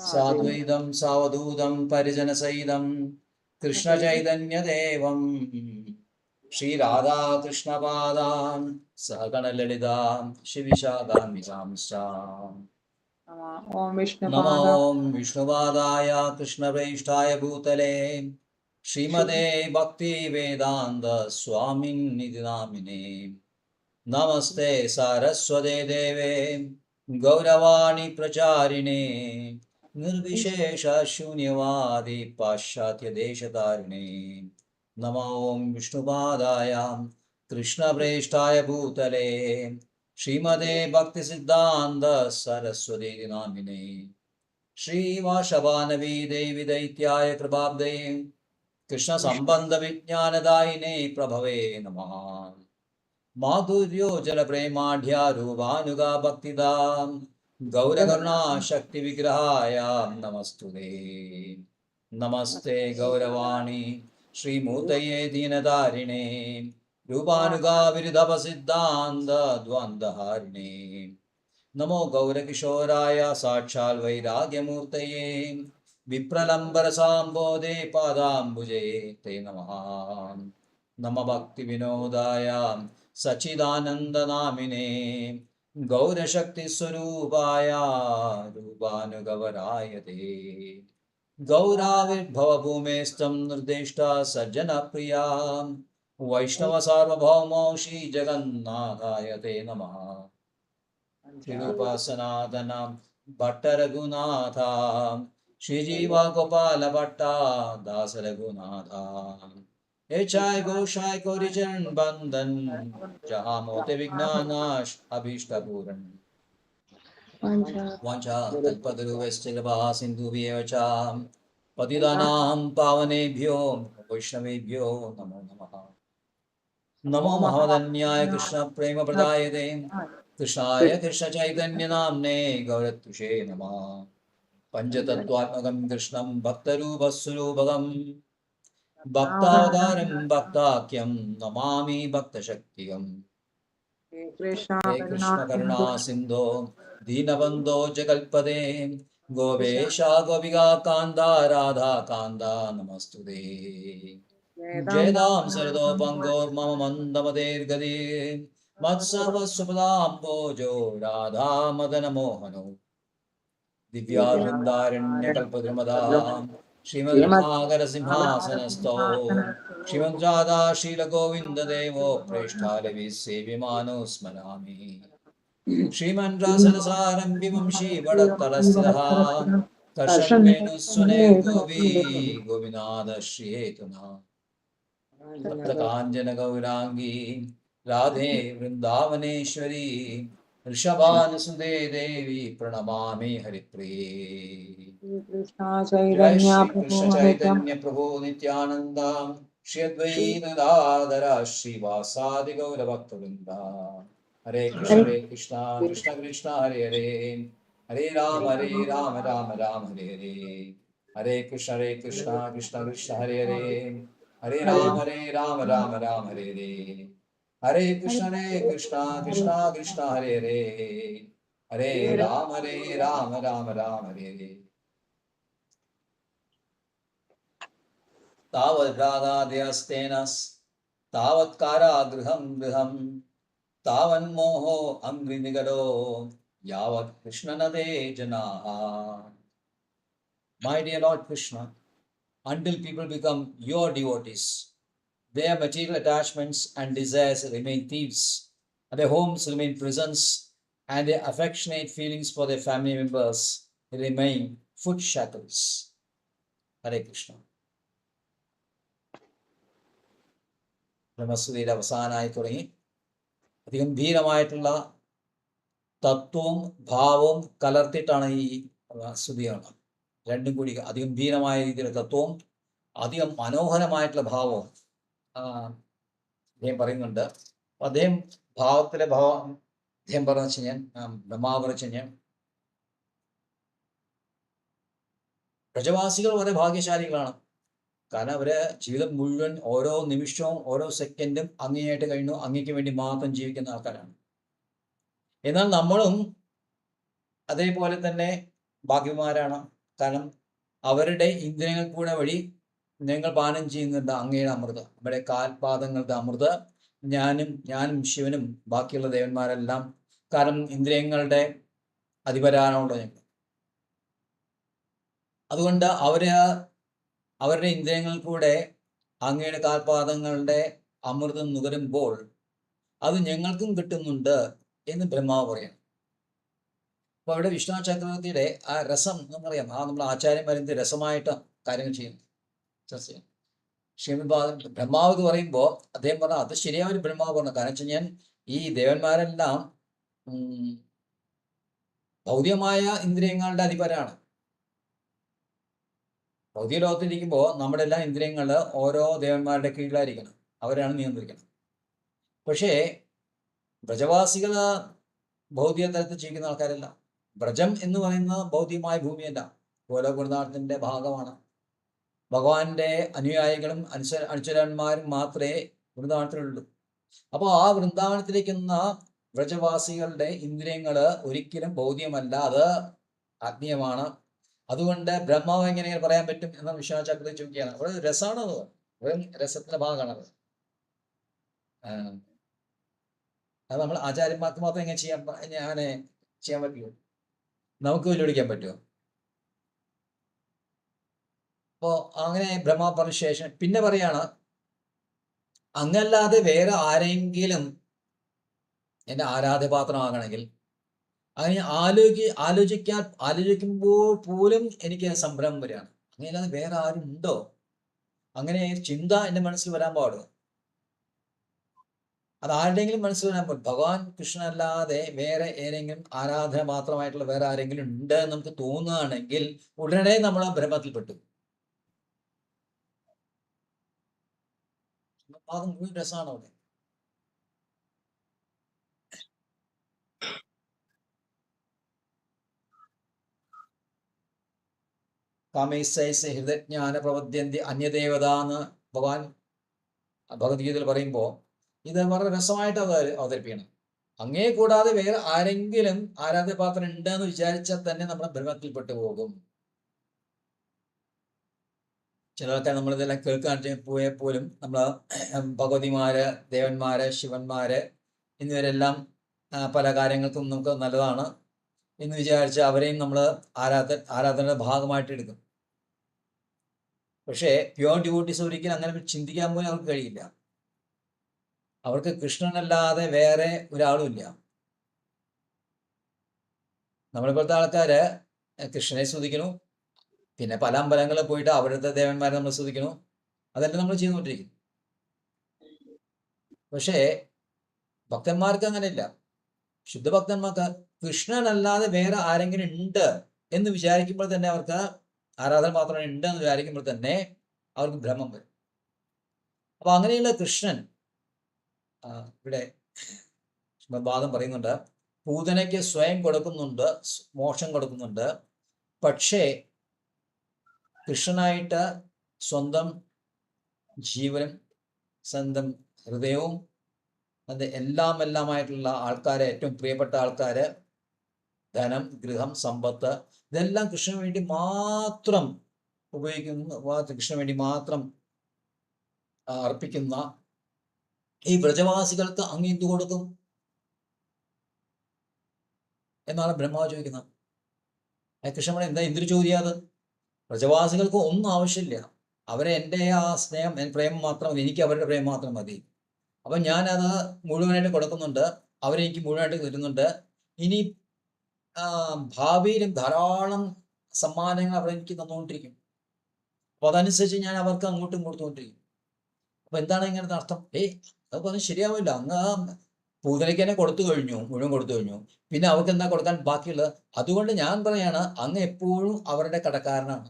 സാദ്വൈതം സാവധൂതം പരിജനസഹിതം കൃഷ്ണചൈതന്യദേവം ശ്രീരാധാകൃഷ്ണപാദാൻ സഹഗണലളിതാം ശിവിശാഖാന്വിതാംശ്ച. നമോ വിഷ്ണുപാദായ കൃഷ്ണപ്രേഷ്ഠായ ഭൂതലേ ശ്രീമതേ ഭക്തി വേദാന്ത സ്വാമിന്നിതി നാമിനേ. നമസ്തേ സാരസ്വതേ ദേവേ ഗൗരവാണി പ്രചാരിണേ നിർവിശേഷ ശൂന്യവാദി പാശ്ചാത്യദേശതാരിണേ. നമോ വിഷ്ണുപാദായ കൃഷ്ണപ്രേഷ്ഠായ ഭൂതലേ ശ്രീമതേ ഭക്തിസിദ്ധാന്ത സരസ്വതീ നാമിനേ. ശ്രീവാഷവാനവീ ദേവി ദൈത്യായ കൃപാബ്ദേ കൃഷ്ണസംബന്ധ വിജ്ഞാനദായിനേ പ്രഭവേ നമഃ. മാധുര്യോജല പ്രേമാഢ്യാരൂപാനുഗാ ഭക്തിദാം ഗൗരകരുണാശക്തി വിഗ്രഹായ നമസ്തുതേ. നമസ്തേ ഗൗരവാണി ശ്രീമൂർത്തയേ ദീനധാരിണേ രൂപാനുഗാ വിരുധപസിദ്ധാന്ത ദ്വന്ദ്വഹാരിണേ. നമോ ഗൗരകിശോരായ സാക്ഷാൽ വൈരാഗ്യമൂർത്തയേ വിപ്രലംബരസാംബോധേ പാദാംബുജേ തേ നമഃ. നമ ഭക്തി വിനോദായ സച്ചിദാനന്ദനാമിനേ ഗൗരശക്തിസ്വരൂപായ രൂപാനുഗവരായ തേ. ഗൗരാവിർഭവഭൂമേസ്ത്വം നിർദ്ദിഷ്ട സജ്ജനപ്രിയാ വൈഷ്ണവ സാർവഭൗമോ ശ്രീജഗന്നാഥായ തേ നമഃ. ശ്രീരൂപസനാതന ഭട്ടരഘുനാഥ ശ്രീജീവ ഗോപാല ഭട്ട ദാസരഘുനാഥ एचाय गोशाय कोरिचरण बंधन जहाँ मोते विघ्नानाश अभीष्ट पूरण वांछा कल्पतरुश्च सिंधुभ्येव च पतितानां पावनेभ्यो वैष्णवेभ्यो नमो नमः. नमो महदन्याय कृष्ण प्रेम प्रदायते कृष्णाय कृष्ण चैतन्य नाम्ने गौरत्युषे नमः. पंचतत्त्वात्मकं कृष्णं भक्तरूपस्वरूपकम् भक्तावतारं भक्ताख्यं नमामि भक्तशक्तियम्. हे कृष्ण करुणा सिन्धो दीनबन्धो जगल्पदे गोपेशा गोपिका कान्ता राधा कान्ता नमस्तुते. जयदां सरदोपङ्गोर्मम मन्दमतेर्गदे मत्सर्वस्वपदाम्बोजो राधा मदनमोहनो दिव्यावृन्दारण्यकल्पद्रुमदां श्रीमद्रत्नाकर सिंहासनस्थो श्रीमद्राधा शीलगोविन्ददेवो प्रेष्ठालवि सेव्यमानो स्मरामि. श्रीमन्रासरसारम्भिमं श्रीवडत्तलस्थितः कर्षणवेणुस्वने गोपी गोपीनाथ श्रीहेतुना. सप्तकाञ्चन गौराङ्गी राधे वृन्दावनेश्वरी ऋषभानुसुते देवी प्रणमामि हरिप्रिये. जय श्री कृष्ण चैतन्य प्रभु नित्यानंद श्री अद्वैत गदाधर श्रीवासादि गौर भक्तवृंद. हरे कृष्ण कृष्ण कृष्ण हरे हरे हरे राम राम राम हरे हरे. हरे कृष्ण कृष्ण कृष्ण हरे हरे हरे राम राम राम हरे हरे. हरे कृष्ण कृष्ण कृष्ण हरे हरे हरे राम राम राम हरे हरे. तावद्रागाद्यस्तेन तावत्कारागृहं गृहं तावन्मोहो अङ्घ्रिनिगडो यावत् कृष्णनदे जनाः. My dear Lord Krishna, until people become your devotees, their material attachments and desires remain thieves, and their homes remain prisons, and their affectionate feelings for their family members remain foot shackles. Hare Krishna. ബ്രഹ്മസ്തുതിയുടെ അവസാനമായി തുടങ്ങി അതിഗംഭീരമായിട്ടുള്ള തത്വവും ഭാവവും കലർത്തിയിട്ടാണ് ഈ സ്തുതിയാണ്. രണ്ടും കൂടി അതിഗംഭീരമായ രീതിയിലുള്ള തത്വവും അധികം മനോഹരമായിട്ടുള്ള ഭാവവും അദ്ദേഹം പറയുന്നുണ്ട്. അദ്ദേഹം ഭാവത്തിലെ ഭാവം അദ്ദേഹം പറഞ്ഞു വെച്ച് കഴിഞ്ഞാൽ ബ്രഹ്മാവ് പറഞ്ഞു കഴിഞ്ഞാൽ പ്രജവാസികൾ വളരെ ഭാഗ്യശാലികളാണ്. കാരണം അവരെ ജീവിതം മുഴുവൻ ഓരോ നിമിഷവും ഓരോ സെക്കൻഡും അങ്ങേയായിട്ട് കഴിഞ്ഞു, അങ്ങേക്ക് വേണ്ടി മാത്രം ജീവിക്കുന്ന ആൾക്കാരാണ്. എന്നാൽ നമ്മളും അതേപോലെ തന്നെ ഭാഗ്യവാന്മാരാണ്. കാരണം അവരുടെ ഇന്ദ്രിയങ്ങൾ കൂടെ വഴി നിങ്ങൾ പാനം ചെയ്യുന്നുണ്ട് അങ്ങയുടെ അമൃത്, നമ്മുടെ കാൽപാദങ്ങളുടെ അമൃത്. ഞാനും ശിവനും ബാക്കിയുള്ള ദേവന്മാരെല്ലാം, കാരണം ഇന്ദ്രിയങ്ങളുടെ അധിപരാണുള്ളത് ഞങ്ങൾ. അതുകൊണ്ട് അവരുടെ ഇന്ദ്രിയങ്ങൾ കൂടെ അങ്ങയുടെ കാൽപാദങ്ങളുടെ അമൃതം നുകരുമ്പോൾ അത് ഞങ്ങൾക്കും കിട്ടുന്നുണ്ട് എന്ന് ബ്രഹ്മാവ് പറയണം. അപ്പോൾ അവിടെ വിഷ്ണു ചക്രവർത്തിയുടെ ആ രസം നമുക്കറിയാം, നമ്മൾ ആചാര്യന്മാരെന്ത് രസമായിട്ട് കാര്യങ്ങൾ ചെയ്യുന്നു, ചർച്ച ചെയ്യും. ബ്രഹ്മാവ് എന്ന് പറയുമ്പോൾ അദ്ദേഹം പറഞ്ഞാൽ അത് ശരിയായ ഒരു ബ്രഹ്മാവ് പറഞ്ഞു. കാരണം വെച്ച് കഴിഞ്ഞാൽ ഈ ദേവന്മാരെല്ലാം ഭൗതികമായ ഇന്ദ്രിയങ്ങളുടെ അധിപരാണ്. ഭൗതിക ലോകത്തിരിക്കുമ്പോൾ നമ്മുടെ എല്ലാ ഇന്ദ്രിയങ്ങൾ ഓരോ ദേവന്മാരുടെ കീഴിലായിരിക്കണം, അവരാണ് നിയന്ത്രിക്കണം. പക്ഷേ ബ്രജവാസികൾ ഭൗതിക തലത്തിൽ ജീവിക്കുന്ന ആൾക്കാരല്ല. ബ്രജം എന്ന് പറയുന്ന ഭൗതികമായ ഭൂമിയല്ല, ഗോലോകനാഥത്തിന്റെ ഭാഗമാണ്. ഭഗവാന്റെ അനുയായികളും അനുചരന്മാരും മാത്രമേ വൃന്ദാവനത്തിലുള്ളൂ. അപ്പോൾ ആ വൃന്ദാവനത്തിലേക്കുന്ന വ്രജവാസികളുടെ ഇന്ദ്രിയങ്ങൾ ഒരിക്കലും ഭൗതികമല്ല, അത് ആത്മീയമാണ്. അതുകൊണ്ട് ബ്രഹ്മാവ് എങ്ങനെ പറയാൻ പറ്റും എന്ന വിശ്വാസചക്രത്തിൽ ചോദിക്കുകയാണ്. അവിടെ രസമാണ്, അത് രസത്തിന്റെ ഭാഗമാണത്. അത് നമ്മൾ ആചാര്യന്മാർക്ക് മാത്രം എങ്ങനെ ചെയ്യാൻ പറ്റുമോ? നമുക്ക് വെല്ലുവിളിക്കാൻ പറ്റുമോ? അപ്പോൾ അങ്ങനെ ബ്രഹ്മാവ് പറഞ്ഞ ശേഷം പിന്നെ പറയാണ്, അങ്ങല്ലാതെ വേറെ ആരെങ്കിലും എൻ്റെ ആരാധ്യപാത്രമാകണമെങ്കിൽ അങ്ങനെ ആലോചിക്കുമ്പോൾ പോലും എനിക്ക് സംഭ്രമം വരികയാണ്. അങ്ങനെയല്ലാതെ വേറെ ആരും ഉണ്ടോ? അങ്ങനെ ചിന്ത എൻ്റെ മനസ്സിൽ വരാൻ പാടുമോ? അത് ആരുടെയെങ്കിലും മനസ്സിൽ വരാൻ പാടും. ഭഗവാൻ കൃഷ്ണനല്ലാതെ വേറെ ഏതെങ്കിലും ആരാധന മാത്രമായിട്ടുള്ള വേറെ ആരെങ്കിലും ഉണ്ട് എന്ന് നമുക്ക് തോന്നുകയാണെങ്കിൽ ഉടനെ നമ്മൾ ആ ബ്രഹ്മത്തിൽപ്പെട്ടു. അത് മുഴുവൻ രസമാണ് അവിടെ. കാമേശൈസ് ഹൃദജ്ഞാന പ്രവദ്യന്തി അന്യദേവത എന്ന് ഭഗവാൻ ഭഗവത്ഗീതയിൽ പറയുമ്പോൾ ഇത് വളരെ രസമായിട്ട് അത് അവതരിപ്പിക്കണം. അങ്ങേ കൂടാതെ വേറെ ആരെങ്കിലും ആരാധ്യപാത്രം ഉണ്ടെന്ന് വിചാരിച്ചാൽ തന്നെ നമ്മുടെ ബ്രഹ്മത്തിൽപ്പെട്ടു പോകും. ചിലർക്ക് നമ്മളിതെല്ലാം കേൾക്കാൻ പോലും നമ്മൾ ഭഗവതിമാര്, ദേവന്മാര്, ശിവന്മാര് എന്നിവരെല്ലാം പല കാര്യങ്ങൾക്കും നമുക്ക് നല്ലതാണ് എന്ന് വിചാരിച്ച് അവരെയും നമ്മൾ ആരാധനയുടെ ഭാഗമായിട്ട് എടുക്കും. പക്ഷേ പ്യോർ ഡിവോട്ടീസ് ഒരിക്കലും അങ്ങനെ ചിന്തിക്കാൻ പോലും അവർക്ക് കഴിയില്ല. അവർക്ക് കൃഷ്ണനല്ലാതെ വേറെ ഒരാളുമില്ല. നമ്മളിപ്പോഴത്തെ ആൾക്കാര് കൃഷ്ണനെ സ്തുതിക്കുന്നു, പിന്നെ പല അമ്പലങ്ങളിൽ പോയിട്ട് അവിടുത്തെ ദേവന്മാരെ നമ്മൾ സ്തുതിക്കുന്നു, അതെല്ലാം നമ്മൾ ചെയ്തുകൊണ്ടിരിക്കുന്നു. പക്ഷേ ഭക്തന്മാർക്ക് അങ്ങനെയില്ല. ശുദ്ധഭക്തന്മാർക്ക് കൃഷ്ണനല്ലാതെ വേറെ ആരെങ്കിലും ഉണ്ട് എന്ന് വിചാരിക്കുമ്പോൾ തന്നെ, അവർക്ക് ആരാധന മാത്രം ഉണ്ട് എന്ന് വിചാരിക്കുമ്പോൾ തന്നെ അവർക്ക് ഭ്രമം വരും. അപ്പൊ അങ്ങനെയുള്ള കൃഷ്ണൻ ഇവിടെ വാദം പറയുന്നുണ്ട്, പൂതനയ്ക്ക് സ്വയം കൊടുക്കുന്നുണ്ട്, മോക്ഷം കൊടുക്കുന്നുണ്ട്. പക്ഷേ കൃഷ്ണനായിട്ട് സ്വന്തം ജീവനും സ്വന്തം ഹൃദയവും അത് എല്ലാമായിട്ടുള്ള ആൾക്കാരെ, ഏറ്റവും പ്രിയപ്പെട്ട ആൾക്കാര്, ധനം, ഗൃഹം, സമ്പത്ത്, ഇതെല്ലാം കൃഷ്ണന് വേണ്ടി മാത്രം ഉപയോഗിക്കുന്ന, കൃഷ്ണന് വേണ്ടി മാത്രം അർപ്പിക്കുന്ന ഈ വ്രജവാസികൾക്ക് അങ്ങ് എന്തു കൊടുക്കും എന്നാണ് ബ്രഹ്മാവ് ചോദിക്കുന്നത്. കൃഷ്ണൻ എന്താ എന്തൊരു ചോദ്യാത്? വ്രജവാസികൾക്ക് ഒന്നും ആവശ്യമില്ല, അവരെ എൻ്റെ ആ സ്നേഹം, പ്രേമം മാത്രം മതി, എനിക്ക് അവരുടെ പ്രേമം മാത്രം മതി. അപ്പം ഞാനത് മുഴുവനായിട്ട് കൊടുക്കുന്നുണ്ട്, അവരെനിക്ക് മുഴുവനായിട്ട് തരുന്നുണ്ട്. ഇനി ഭാവിയിലും ധാരാളം സമ്മാനങ്ങൾ അവർ എനിക്ക് തന്നുകൊണ്ടിരിക്കും. അപ്പോൾ അതനുസരിച്ച് ഞാൻ അവർക്ക് അങ്ങോട്ടും കൊടുത്തുകൊണ്ടിരിക്കും. അപ്പൊ എന്താണ് ഇങ്ങനത്തെ അർത്ഥം? അത് പറഞ്ഞ് ശരിയാവില്ല. അങ്ങ് പൂതനയ്ക്ക് തന്നെ കൊടുത്തു കഴിഞ്ഞു, മുഴുവൻ കൊടുത്തു കഴിഞ്ഞു, പിന്നെ അവർക്ക് എന്താ കൊടുക്കാൻ ബാക്കിയുള്ളത്? അതുകൊണ്ട് ഞാൻ പറയാണ്, അങ്ങ് എപ്പോഴും അവരുടെ കടക്കാരനാണ്.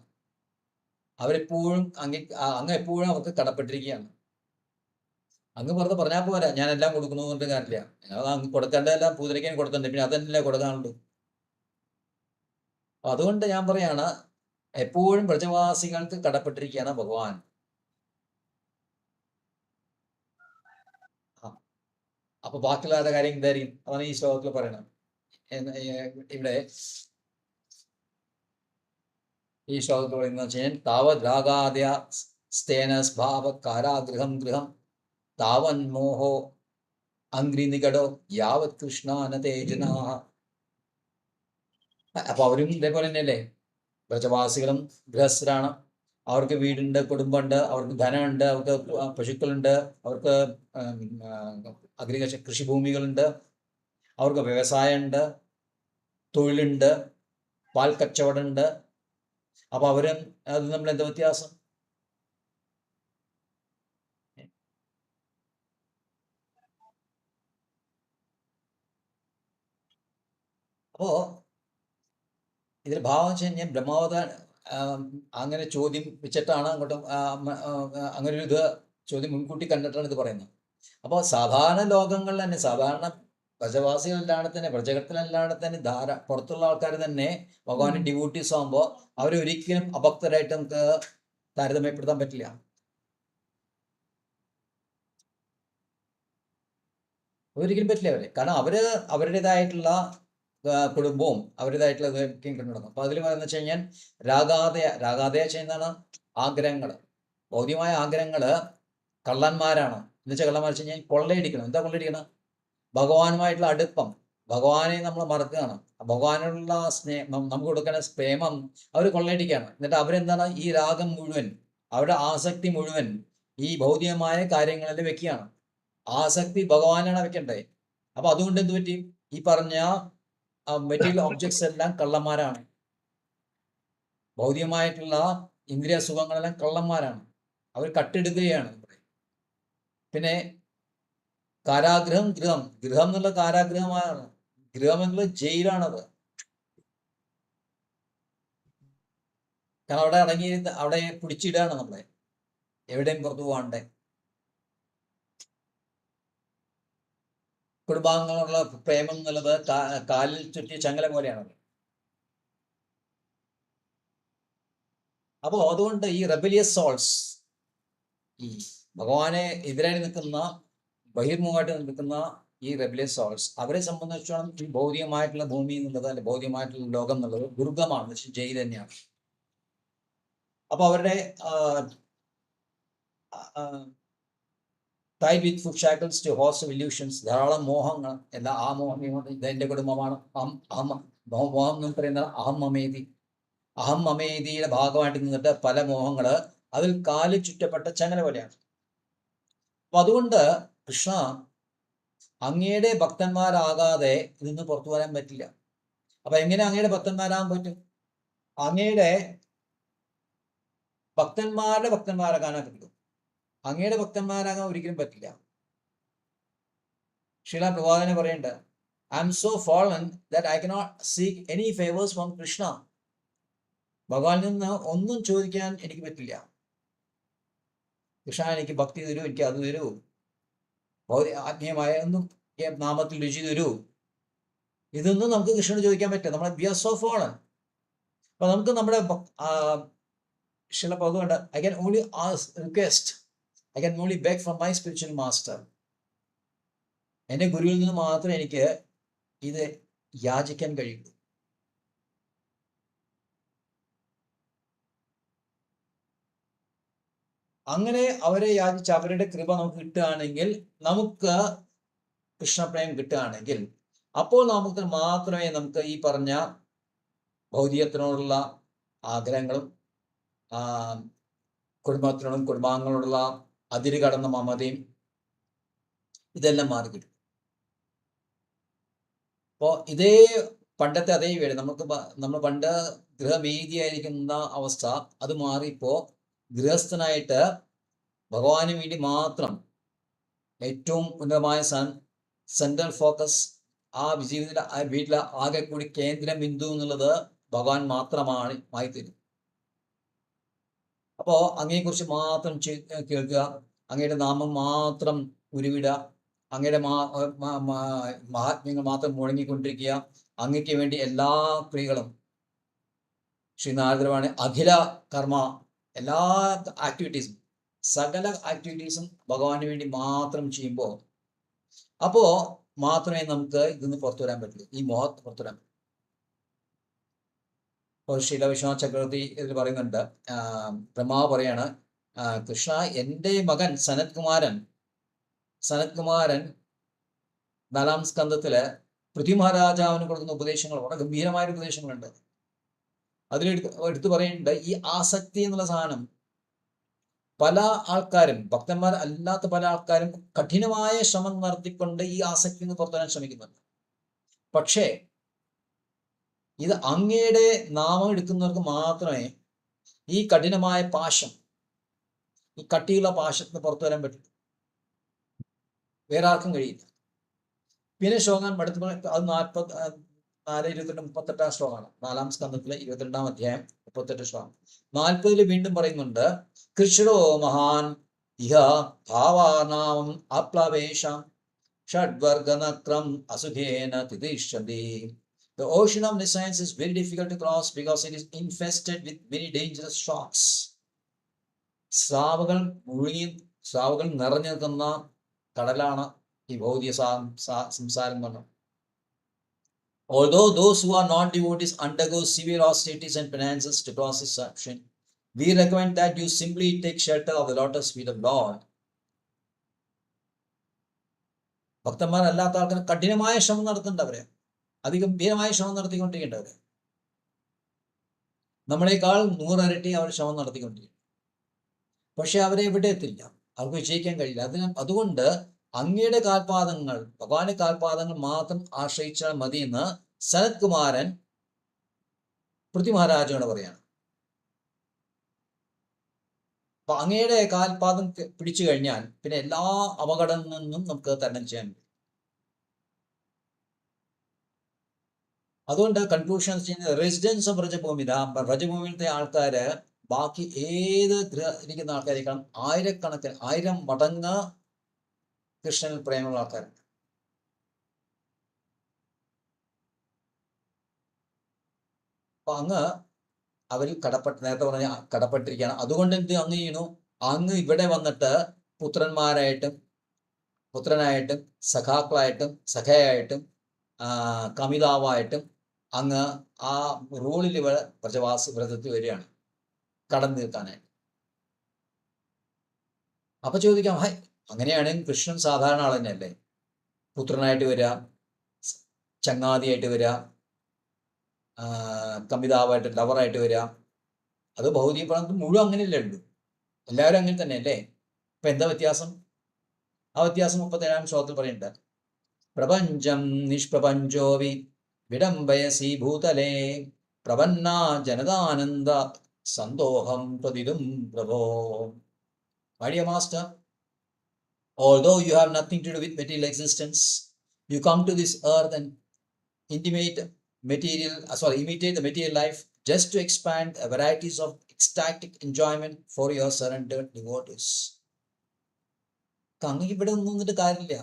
അവരെപ്പോഴും അങ്ങ് എപ്പോഴും അവർക്ക് കടപ്പെട്ടിരിക്കുകയാണ്. അങ്ങ് വെറുതെ പറഞ്ഞാൽ പോരാ ഞാൻ എല്ലാം കൊടുക്കുന്നു കൊണ്ട് കാര്യമില്ല. അങ്ങ് കൊടുക്കേണ്ടതെല്ലാം പൂതനയ്ക്ക് കൊടുത്തിട്ടുണ്ട്, പിന്നെ അതല്ലേ കൊടുക്കാനുള്ളൂ. അതുകൊണ്ട് ഞാൻ പറയാണ്, എപ്പോഴും വ്രജവാസികൾക്ക് കടപ്പെട്ടിരിക്കുകയാണ് ഭഗവാൻ. അപ്പൊ ബാക്കിയുള്ള കാര്യം എന്തായിരിക്കും? അതാണ് ഈ ശ്ലോകത്തിൽ പറയണം. ഇവിടെ ഈ ശ്ലോകത്തിൽ പറയുന്നത് വെച്ചാൽ താവത് രാഗാദ്യ സ്തേന സ്ഭാവ കാരാഗൃഹം ഗൃഹം താവൻ മോഹോ അംഗ്രി നികടോ യാവത് കൃഷ്ണാനതേജന. അപ്പൊ അവരും ഇതേപോലെ തന്നെയല്ലേ, വ്രജവാസികളും ഗൃഹസ്ഥരാണ്. അവർക്ക് വീടുണ്ട്, കുടുംബമുണ്ട്, അവർക്ക് ധനമുണ്ട്, അവർക്ക് പശുക്കളുണ്ട്, അവർക്ക് അഗ്രികൾച്ചർ കൃഷിഭൂമികളുണ്ട്, അവർക്ക് വ്യവസായമുണ്ട്, തൊഴിലുണ്ട്, പാൽ കച്ചവടമുണ്ട്. അപ്പൊ അവരും അത് നമ്മൾ എന്താ വ്യത്യാസം? അപ്പോ ഇതിൽ ഭാവം വെച്ച് കഴിഞ്ഞാൽ ബ്രഹ്മാവതാരം അങ്ങനെ ചോദ്യം വെച്ചിട്ടാണ് അങ്ങോട്ടും അങ്ങനെ ഒരു ഇത് ചോദ്യം മുൻകൂട്ടി കണ്ടിട്ടാണ് ഇത് പറയുന്നത്. അപ്പോൾ സാധാരണ ലോകങ്ങളിൽ തന്നെ, സാധാരണ പ്രജവാസികളല്ലാണ്ട് തന്നെ, പ്രജകത്തിലല്ലാണ്ട് തന്നെ പുറത്തുള്ള ആൾക്കാർ തന്നെ ഭഗവാന്റെ ഡിവോട്ടീസ് ആകുമ്പോൾ അവരൊരിക്കലും അഭക്തരായിട്ട് നമുക്ക് താരതമ്യപ്പെടുത്താൻ പറ്റില്ല. ഒരിക്കലും പറ്റില്ല അവരെ, കാരണം അവര് അവരുടേതായിട്ടുള്ള കുടുംബവും അവരുടേതായിട്ടുള്ള ഇതൊക്കെയും കൊണ്ടുനടക്കും. അപ്പൊ അതിൽ പറയുന്നത് വെച്ച് കഴിഞ്ഞാൽ രാഗാതയ ചെയ്യുന്നതാണ് ആഗ്രഹങ്ങൾ, ഭൗതികമായ ആഗ്രഹങ്ങള് കള്ളന്മാരാണ്. എന്ന് വെച്ചാൽ കള്ളന്മാർ വെച്ച് കഴിഞ്ഞാൽ കൊള്ളയടിക്കണം. എന്താ കൊള്ളയടിക്കണം? ഭഗവാനുമായിട്ടുള്ള അടുപ്പം, ഭഗവാനെ നമ്മൾ മറക്കുകയാണ്. ഭഗവാനുള്ള സ്നേഹം, നമുക്ക് കൊടുക്കുന്ന പ്രേമം അവർ കൊള്ളയടിക്കുകയാണ്. എന്നിട്ട് അവരെന്താണ്, ഈ രാഗം മുഴുവൻ, അവരുടെ ആസക്തി മുഴുവൻ ഈ ഭൗതികമായ കാര്യങ്ങളിൽ വെക്കുകയാണ്. ആസക്തി ഭഗവാനാണ് വെക്കേണ്ടത്. അപ്പൊ അതുകൊണ്ട് എന്ത് പറ്റി? ഈ പറഞ്ഞ മെറ്റീരിയൽ ഒബ്ജക്ട്സ് എല്ലാം കള്ളന്മാരാണ്. ഭൗതികമായിട്ടുള്ള ഇന്ദ്രിയ സുഖങ്ങളെല്ലാം കള്ളന്മാരാണ്. അവർ കട്ടെടുക്കുകയാണ്. പിന്നെ കാരാഗ്രഹം ഗൃഹം, ഗൃഹം എന്നുള്ള കാരാഗ്രഹമാണ്. ഗൃഹം എന്നുള്ള ജയിലാണത്. കാരണം അവിടെ അടങ്ങിയിരുന്ന് അവിടെ പിടിച്ചിടാണ് നമ്മളെ, എവിടെയും പുറത്തു പോകാണ്ടേ. കുടുംബാംഗങ്ങളുള്ള പ്രേമം എന്നുള്ളത് കാലിൽ ചുറ്റിയ ചങ്ങല പോലെയാണ്. അപ്പോൾ അതുകൊണ്ട് ഈ റെബലിയസ് സോൾസ്, ഈ ഭഗവാനെ എതിരായി നിൽക്കുന്ന, ബഹിർമുഖമായിട്ട് നിൽക്കുന്ന ഈ റെബലിയസ് സോൾസ്, അവരെ സംബന്ധിച്ചോളം ഈ ഭൗതികമായിട്ടുള്ള ഭൂമി എന്നുള്ളത്, അല്ലെ ഭൗതികമായിട്ടുള്ള ലോകം എന്നുള്ളത് ദുർഗമാണ്, ജയിൽ തന്നെയാണ്. അപ്പൊ അവരുടെ tied with foot shackles to host of illusions, ധാരാളം മോഹങ്ങൾ. എല്ലാ ആ മോഹം ഇതെന്റെ കുടുംബമാണ്, മോഹം എന്ന് പറയുന്നത് അഹം മമേതി. അഹം മമേതിയുടെ ഭാഗമായിട്ട് നിന്നിട്ട് പല മോഹങ്ങള് അതിൽ കാല് ചുറ്റപ്പെട്ട ചങ്ങല പോലെയാണ്. അപ്പൊ അതുകൊണ്ട് കൃഷ്ണ, അങ്ങയുടെ ഭക്തന്മാരാകാതെ ഇതിന്ന് പുറത്തു വരാൻ പറ്റില്ല. അപ്പൊ എങ്ങനെ അങ്ങയുടെ ഭക്തന്മാരാകാൻ പറ്റും? അങ്ങയുടെ ഭക്തന്മാരാകാനേ പറ്റും. അങ്ങയുടെ ഭക്തന്മാരാകാൻ ഒരിക്കലും പറ്റില്ല. ശ്രീല പ്രഭാതനെ പറയണ്ട, I M so fallen that I cannot seek any favors from Krishna. ഭഗവാനിൽ നിന്ന് ഒന്നും ചോദിക്കാൻ എനിക്ക് പറ്റില്ല. കൃഷ്ണ എനിക്ക് ഭക്തി തരൂ, എനിക്ക് അത് തരൂ, ആത്മീയമായ ഒന്നും നാമത്തിൽ രുചി തരൂ, ഇതൊന്നും നമുക്ക് കൃഷ്ണനോട് ചോദിക്കാൻ പറ്റില്ല. നമ്മളെ വി ആർ സോ fallen. അപ്പൊ നമുക്ക് നമ്മുടെ ശ്രീല പ്രഭുണ്ട്, I can only request, I can only beg from my spiritual master. എൻ്റെ ഗുരുവിൽ നിന്ന് മാത്രമേ എനിക്ക് ഇത് യാചിക്കാൻ കഴിയുള്ളൂ. അങ്ങനെ അവരെ യാചിച്ച് അവരുടെ കൃപ നമുക്ക് കിട്ടുകയാണെങ്കിൽ, നമുക്ക് കൃഷ്ണപ്രേം കിട്ടുകയാണെങ്കിൽ, അപ്പോൾ നമുക്ക് മാത്രമേ നമുക്ക് ഈ പറഞ്ഞ ഭൗതികത്തിനോടുള്ള ആഗ്രഹങ്ങളും കുടുംബത്തിനോടും കുടുംബാംഗങ്ങളോടുള്ള അതിര് കടന്ന മമതയും ഇതെല്ലാം മാറി കിട്ടും. അപ്പോൾ ഇതേ പണ്ടത്തെ അതേ വീട് നമ്മൾ പണ്ട് ഗൃഹഭീതിയായിരിക്കുന്ന അവസ്ഥ അത് മാറിപ്പോ ഗൃഹസ്ഥനായിട്ട് ഭഗവാന് വേണ്ടി മാത്രം ഏറ്റവും ഉന്നതമായ സെൻട്രൽ ഫോക്കസ്, ആ ജീവിതത്തിലെ വീട്ടിലെ ആകെ കൂടി കേന്ദ്ര ബിന്ദു എന്നുള്ളത് ഭഗവാൻ മാത്രമാണ് തരും. അപ്പോ അങ്ങയെക്കുറിച്ച് മാത്രം കേൾക്കുക, അങ്ങയുടെ നാമം മാത്രം ഉരുവിടുക, അങ്ങയുടെ മഹാത്മ്യങ്ങൾ മാത്രം മുഴങ്ങിക്കൊണ്ടിരിക്കുക, അങ്ങയ്ക്ക് വേണ്ടി എല്ലാ ക്രിയകളും ശ്രീനാരദവാണ് അഖില കർമ്മ, എല്ലാ ആക്ടിവിറ്റീസും, സകല ആക്ടിവിറ്റീസും ഭഗവാന് വേണ്ടി മാത്രം ചെയ്യുമ്പോൾ അപ്പോ മാത്രമേ നമുക്ക് ഇതിന്ന് പുറത്തു വരാൻ പറ്റുള്ളൂ, ഈ മോഹത്ത് പുറത്തു വരാൻ പറ്റൂ. ഇപ്പോൾ ശീല വിശ്വനാഥ ചക്രവർത്തി ഇതിൽ പറയുന്നുണ്ട്, ബ്രഹ്മാവ് പറയാണ്, കൃഷ്ണ, എൻ്റെ മകൻ സനത് കുമാരൻ 4-ാം സ്കന്ധത്തില് പൃഥ്വി മഹാരാജാവിന് കൊടുക്കുന്ന ഉപദേശങ്ങൾ വളരെ ഗംഭീരമായ ഉപദേശങ്ങളുണ്ട്. അതിലെടുത്ത് പറയുന്നുണ്ട്, ഈ ആസക്തി എന്നുള്ള സാധനം പല ആൾക്കാരും, ഭക്തന്മാർ അല്ലാത്ത പല ആൾക്കാരും കഠിനമായ ശ്രമം നടത്തിക്കൊണ്ട് ഈ ആസക്തി നിന്ന് പുറത്തുവരാൻ ശ്രമിക്കുന്നുണ്ട്. പക്ഷേ ഇത് അങ്ങയുടെ നാമം എടുക്കുന്നവർക്ക് മാത്രമേ ഈ കഠിനമായ പാശം, ഈ കട്ടിയുള്ള പാശത്തിന് പുറത്തു വരാൻ പറ്റും. വേറെ ആർക്കും കഴിയില്ല. പിന്നെ ശ്ലോകം അടുത്ത് അത് 38 ശ്ലോകമാണ്. 4-ാം സ്കന്ധത്തിലെ 22-ാം അധ്യായം 38 ശ്ലോകം. 40 വീണ്ടും പറയുന്നുണ്ട്, കൃഷ്ണോ മഹാൻ ഇഹ ഭാവാനാമം അപ്ലവേശം ഷഡ്വർഗനക്രം അസുഖേന തിതിഷ്ഠതി. The ocean of nescience is very difficult to cross because it is infested with many dangerous sharks. സ്രാവുകൾ നിറഞ്ഞു നിൽക്കുന്ന കടലാണ് ഈ ഭൗതിക സംസാരം എന്ന് പറഞ്ഞത്. Although those who are not devotees undergo severe austerities and penances to cross this ocean, we recommend that you simply take shelter of the lotus feet of Lord. ഭക്തന്മാരല്ലാത്ത ആൾക്കാർ കഠിനമായ ശ്രമം നടത്തേണ്ടവരെ, അതിഗംഭീരമായ ശ്രമം നടത്തിക്കൊണ്ടിരിക്കേണ്ടവരെ, നമ്മളെക്കാൾ 100 ഇരട്ടി അവർ ശ്രമം നടത്തിക്കൊണ്ടിരിക്കും. പക്ഷെ അവരെ എവിടെ എത്തില്ല, അവർക്ക് വിജയിക്കാൻ കഴിയില്ല. അതുകൊണ്ട് അങ്ങയുടെ കാൽപാദങ്ങൾ, ഭഗവാന്റെ കാൽപാദങ്ങൾ മാത്രം ആശ്രയിച്ചാൽ മതി എന്ന് സനത് കുമാരൻ പൃഥ്വി മഹാരാജയോട് പറയാണ്. അപ്പൊ അങ്ങയുടെ കാൽപാദം പിടിച്ചു കഴിഞ്ഞാൽ പിന്നെ എല്ലാ അപകടങ്ങളിൽ നിന്നും നമുക്ക് തരണം ചെയ്യാൻ പറ്റും. അതുകൊണ്ട് കൺക്ലൂഷൻ റെസിഡൻസ് ഓഫ് വ്രജഭൂമിത, വ്രജഭൂമിയിലത്തെ ആൾക്കാര് ബാക്കി ഏത് ഇരിക്കുന്ന ആൾക്കാരെക്കാളും 1000 മടങ്ങ് കൃഷ്ണനിൽ പ്രേമമുള്ള ആൾക്കാരുണ്ട്. അപ്പൊ അങ്ങ് അവരിൽ നേരത്തെ പറഞ്ഞ കടപ്പെട്ടിരിക്കുകയാണ്. അതുകൊണ്ട് എന്ത് അങ്ങ് ചെയ്യണു? അങ്ങ് ഇവിടെ വന്നിട്ട് പുത്രനായിട്ടും സഖാക്കളായിട്ടും സഖയായിട്ടും കമിതാവായിട്ടും അങ്ങ് ആ റൂളിൽ ഇവിടെ വ്രതത്തിൽ വരികയാണ്, കടന്നു തീർക്കാനായിട്ട്. അപ്പൊ ചോദിക്കാം, ഹായ്, അങ്ങനെയാണെങ്കിൽ കൃഷ്ണൻ സാധാരണ ആൾ തന്നെയല്ലേ? പുത്രനായിട്ട് വരിക, ചങ്ങാതിയായിട്ട് വരിക, കമിതാവായിട്ട് ലവറായിട്ട് വരിക, അത് ഭൗതിക പ്രാന്തം മുഴുവൻ അങ്ങനെയല്ലേ ഉള്ളൂ. എല്ലാവരും അങ്ങനെ തന്നെയല്ലേ? ഇപ്പൊ എന്താ വ്യത്യാസം? ആ വ്യത്യാസം 37-ാം ശ്ലോകത്തിൽ പറയുന്നുണ്ട്, പ്രപഞ്ചം നിഷ്പ്രപഞ്ചോവി വിഡംബയസി ഭൂതലേ പ്രപന്ന ജനതാനന്ദ സന്തോഹം പ്രതിതും പ്രഭോ. My dear master, although you have nothing to do with material existence, you come to this earth and imitate the material life just to expand varieties of ecstatic enjoyment for your surrendered devotees. അങ്ങ് ഇവിടെ നിന്നിട്ട് കാര്യമില്ല.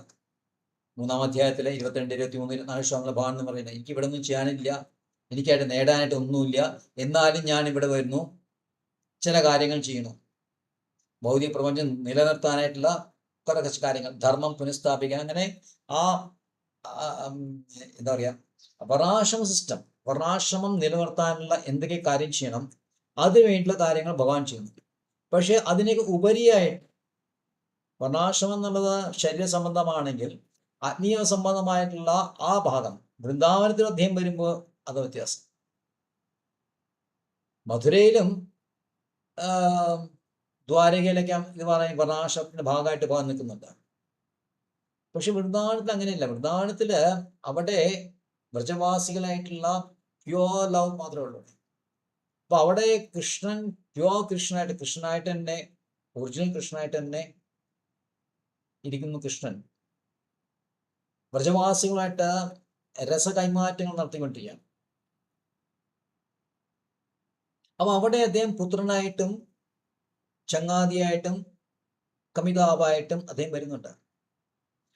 3-ാം അധ്യായത്തിലെ 22, 23, 24 ശ്ലോകങ്ങളെ ഭാഗം എന്ന് പറയുന്നത്, എനിക്ക് ഇവിടെ ഒന്നും ചെയ്യാനില്ല, എനിക്കായിട്ട് നേടാനായിട്ട് ഒന്നുമില്ല, എന്നാലും ഞാൻ ഇവിടെ വരുന്നു, ചില കാര്യങ്ങൾ ചെയ്യണു, ഭൗതിക പ്രപഞ്ചം നിലനിർത്താനായിട്ടുള്ള കുറച്ച് കാര്യങ്ങൾ, ധർമ്മം പുനഃസ്ഥാപിക്കാൻ, അങ്ങനെ ആ എന്താ പറയുക, വർണ്ണാശ്രമം നിലനിർത്താനുള്ള എന്തൊക്കെ കാര്യം ചെയ്യണം, അതിനു വേണ്ടിയുള്ള കാര്യങ്ങൾ ഭഗവാൻ ചെയ്യുന്നു. പക്ഷെ അതിനൊക്കെ ഉപരിയായിട്ട് വർണ്ണാശ്രമം എന്നുള്ളത് ശരീര സംബന്ധമാണെങ്കിൽ ആത്മീയ സംബന്ധമായിട്ടുള്ള ആ ഭാഗം വൃന്ദാവനത്തിൽ അധ്യയം വരുമ്പോൾ അത് വ്യത്യാസം. മധുരയിലും ദ്വാരകയിലൊക്കെ ഇത് പറയും വർണ്ണാശ്രമത്തിന്റെ ഭാഗമായിട്ട് പോകാൻ നിൽക്കുന്നുണ്ട്. പക്ഷെ വൃന്ദാവനത്തിൽ അങ്ങനെയല്ല. വൃന്ദാവനത്തില് അവിടെ വ്രജവാസികളായിട്ടുള്ള പ്യുവർ ലവ് മാത്രമേ ഉള്ളൂ. അപ്പൊ അവിടെ കൃഷ്ണൻ പ്യുവർ കൃഷ്ണനായിട്ട് തന്നെ, ഒറിജിനൽ കൃഷ്ണനായിട്ട് തന്നെ ഇരിക്കുന്നു. കൃഷ്ണൻ വ്രജവാസികളായിട്ട് രസ കൈമാറ്റങ്ങൾ നടത്തിക്കൊണ്ടിരിക്കുകയാണ്. അപ്പൊ അവിടെ അദ്ദേഹം പുത്രനായിട്ടും ചങ്ങാതിയായിട്ടും കമിതാവായിട്ടും അദ്ദേഹം വരുന്നുണ്ട്.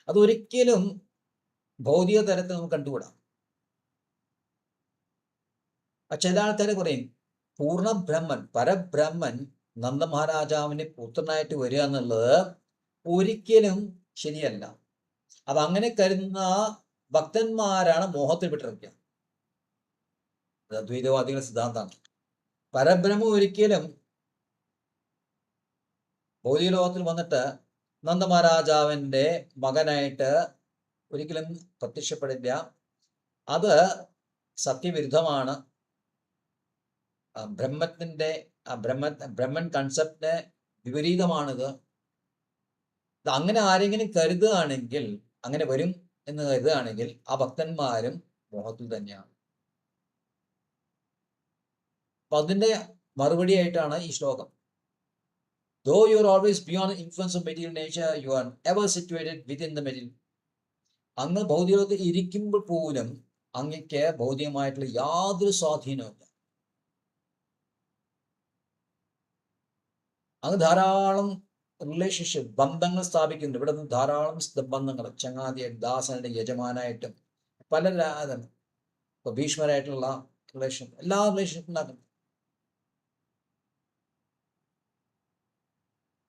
അതൊരിക്കലും ഭൗതിക തലത്തിൽ നമുക്ക് കണ്ടുകൂടാം. ചില ആൾക്കാരെ പറയും പൂർണ്ണബ്രഹ്മൻ, പരബ്രഹ്മൻ നന്ദമഹാരാജാവിന്റെ പുത്രനായിട്ട് വരിക എന്നുള്ളത് ഒരിക്കലും ശരിയല്ല. അത് അങ്ങനെ കരുതുന്ന ഭക്തന്മാരാണ് മോഹത്തിൽ പെട്ടിരിക്കുക. അത് അദ്വൈതവാദികളുടെ സിദ്ധാന്തമാണ്. പരബ്രഹ്മം ഒരിക്കലും ഭൗതിക ലോകത്തിൽ വന്നിട്ട് നന്ദമഹാരാജാവിൻ്റെ മകനായിട്ട് ഒരിക്കലും പ്രത്യക്ഷപ്പെടില്ല. അത് സത്യവിരുദ്ധമാണ്. ബ്രഹ്മൻ കൺസെപ്റ്റിന് വിപരീതമാണിത്. അങ്ങനെ ആരെങ്കിലും കരുതുകയാണെങ്കിൽ, അങ്ങനെ വരും എന്ന് കരുതുകയാണെങ്കിൽ ആ ഭക്തന്മാരും മോഹത്തിൽ തന്നെയാണ്. അപ്പൊ അതിന്റെ മറുപടിയായിട്ടാണ് ഈ ശ്ലോകം. Though you are always beyond the influence of material nature, you are ever situated within the material. അങ്ങ് ഭൗതികത്തിൽ ഇരിക്കുമ്പോൾ പോലും അങ്ങക്ക് ഭൗതികമായിട്ടുള്ള യാതൊരു സ്വാധീനവുമില്ല. അങ്ങ് ധാരാളം റിലേഷൻഷിപ്പ്, ബന്ധങ്ങൾ സ്ഥാപിക്കുന്നുണ്ട്. ഇവിടെ നിന്ന് ധാരാളം ബന്ധങ്ങൾ, ചങ്ങാതിയായിട്ട്, ദാസനായിട്ട്, യജമാനായിട്ടും പല ഇപ്പൊ ഭീഷ്മരായിട്ടുള്ള റിലേഷൻ, എല്ലാ റിലേഷൻഷിപ്പ് ഉണ്ടാക്കുന്നു.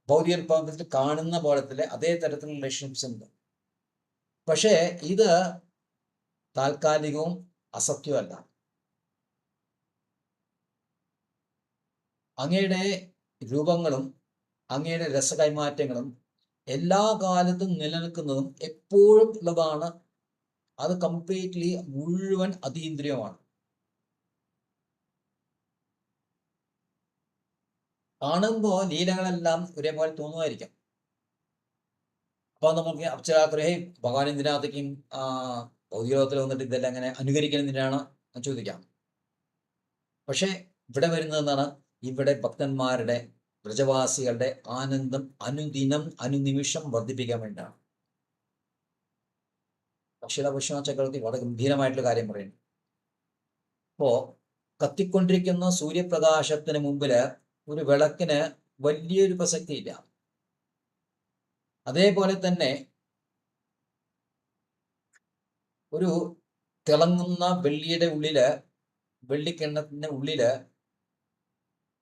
ഭൗതിക പ്രപഞ്ചത്തിൽ കാണുന്ന പോലത്തിലെ അതേ തരത്തിലുള്ള റിലേഷൻഷിപ്സ് ഉണ്ട്. പക്ഷേ ഇത് താൽക്കാലികവും അസത്യവുമല്ല. അങ്ങയുടെ രൂപങ്ങളും അങ്ങയുടെ രസകൈമാറ്റങ്ങളും എല്ലാ കാലത്തും നിലനിൽക്കുന്നതും എപ്പോഴും ഉള്ളതാണ്. അത് കംപ്ലീറ്റ്ലി മുഴുവൻ അതീന്ദ്രിയമാണ്. കാണുമ്പോൾ ലീലകളെല്ലാം ഒരേപോലെ തോന്നുമായിരിക്കാം. അപ്പൊ നമുക്ക് അപ്സരാഗ്രഹേ ഭഗവാൻ എന്തിനകത്തേക്കും ഭൗതിക ലോകത്തിൽ വന്നിട്ട് ഇതെല്ലാം അങ്ങനെ അനുകരിക്കുന്നതിനാണ് ചോദിക്കാം. പക്ഷെ ഇവിടെ വരുന്നത് എന്താണ്? ഇവിടെ ഭക്തന്മാരുടെ, വ്രജവാസികളുടെ ആനന്ദം അനുദിനം അനുനിമിഷം വർദ്ധിപ്പിക്കാൻ വേണ്ടിയാണ്. അക്ഷരഭൂഷണ ചക്രവർത്തി വളരെ ഗംഭീരമായിട്ടുള്ള കാര്യം പറയുന്നു. അപ്പോ കത്തിക്കൊണ്ടിരിക്കുന്ന സൂര്യപ്രകാശത്തിന് മുമ്പില് ഒരു വിളക്കിന് വലിയൊരു പ്രസക്തിയില്ല. അതേപോലെ തന്നെ ഒരു തിളങ്ങുന്ന വെള്ളിയുടെ ഉള്ളില്, വെള്ളിക്കിണ്ണത്തിന്റെ ഉള്ളില്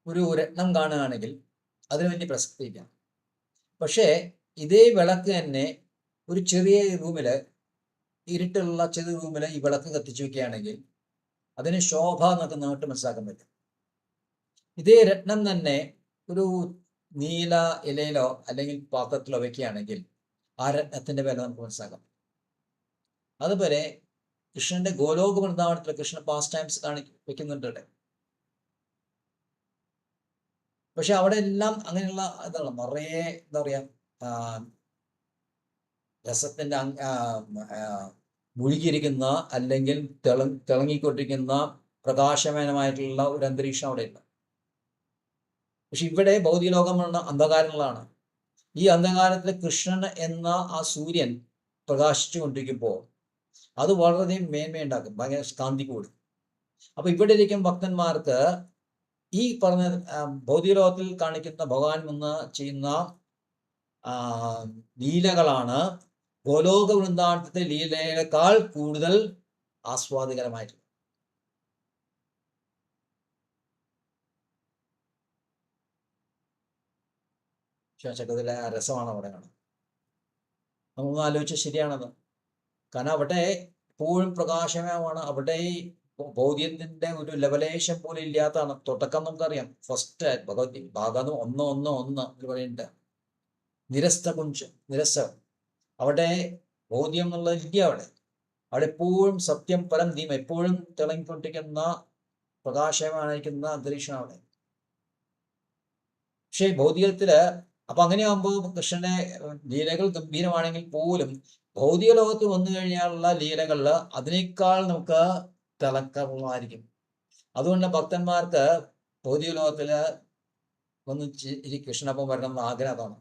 ഒരു രത്നം കാണുകയാണെങ്കിൽ അതിന് വലിയ പ്രസക്തിയില്ല. പക്ഷേ ഇതേ വിളക്ക് തന്നെ ഒരു ചെറിയ റൂമില്, ഇരുട്ടുള്ള ചെറിയ റൂമില് ഈ വിളക്ക് കത്തിച്ചു വെക്കുകയാണെങ്കിൽ അതിന് ശോഭ എന്നൊക്കെ നമുക്ക് മനസ്സിലാക്കാൻ പറ്റും. ഇതേ രത്നം തന്നെ ഒരു നീല ഇലയിലോ അല്ലെങ്കിൽ പാത്രത്തിലോ വെക്കുകയാണെങ്കിൽ ആ രത്നത്തിന്റെ വില നമുക്ക് മനസ്സിലാക്കാം. അതുപോലെ കൃഷ്ണന്റെ ഗോലോക വൃന്ദാവനത്തിൽ കൃഷ്ണ പാസ് ടൈംസ് വെക്കുന്നുണ്ട്. പക്ഷെ അവിടെ എല്ലാം അങ്ങനെയുള്ള ഇതാണ്, നിറയെ എന്താ പറയാ, രസത്തിന്റെ മുഴുകിയിരിക്കുന്ന അല്ലെങ്കിൽ തിളങ്ങിക്കൊണ്ടിരിക്കുന്ന പ്രകാശമാനമായിട്ടുള്ള ഒരു അന്തരീക്ഷം അവിടെ ഇല്ല. പക്ഷെ ഇവിടെ ഭൗതിക ലോകമുള്ള അന്ധകാരങ്ങളാണ്. ഈ അന്ധകാരത്തിൽ കൃഷ്ണൻ എന്ന ആ സൂര്യൻ പ്രകാശിച്ചു കൊണ്ടിരിക്കുമ്പോൾ അത് വളരെയധികം മേന്മയുണ്ടാക്കും, ഭയങ്കര കാന്തി കൂടും. അപ്പൊ ഇവിടെ ഇരിക്കും ഭക്തന്മാർക്ക് ഈ പറഞ്ഞ ഭൗതിക ലോകത്തിൽ കാണിക്കുന്ന ഭഗവാൻ വന്ന് ചെയ്യുന്ന ലീലകളാണ് ഗോലോക വൃന്ദാവനത്തെ ലീലയേക്കാൾ കൂടുതൽ ആസ്വാദികരമായിട്ടുള്ളത്. ചക്രത്തിലെ ആ രസമാണ് അവിടെ കാണുന്നത്. നമുക്കൊന്ന് ആലോചിച്ചാൽ ശരിയാണത്. കാരണം അവിടെ എപ്പോഴും പ്രകാശമയമാണ്. അവിടെ ഈ ബോധ്യത്തിന്റെ ഒരു ലവലേശം പോലും ഇല്ലാത്തതാണ്. തുടക്കം നമുക്കറിയാം, ഫസ്റ്റ് ഭഗവതി ഭാഗം 1:1:1 പറയുന്നുണ്ട്, നിരസ്ത. അവിടെ ബോധ്യം എന്നുള്ളത് ഇല്ല. അവിടെ എപ്പോഴും സത്യം പരം ധീമ, എപ്പോഴും തിളങ്ങിക്കൊണ്ടിരിക്കുന്ന പ്രകാശമായിരിക്കുന്ന അന്തരീക്ഷം അവിടെ. പക്ഷേ ഭൗതികത്തില് അപ്പൊ അങ്ങനെയാകുമ്പോൾ കൃഷ്ണന്റെ ലീലകൾ ഗംഭീരമാണെങ്കിൽ പോലും ഭൗതിക ലോകത്ത് വന്നു കഴിഞ്ഞാലുള്ള ലീലകളില് അതിനേക്കാൾ നമുക്ക് തിളക്കമായിരിക്കും. അതുകൊണ്ട് ഭക്തന്മാർക്ക് ഭൗതിക ലോകത്തില് ഒന്ന് കൃഷ്ണപ്പം വരണം എന്ന ആഗ്രഹമാണ്.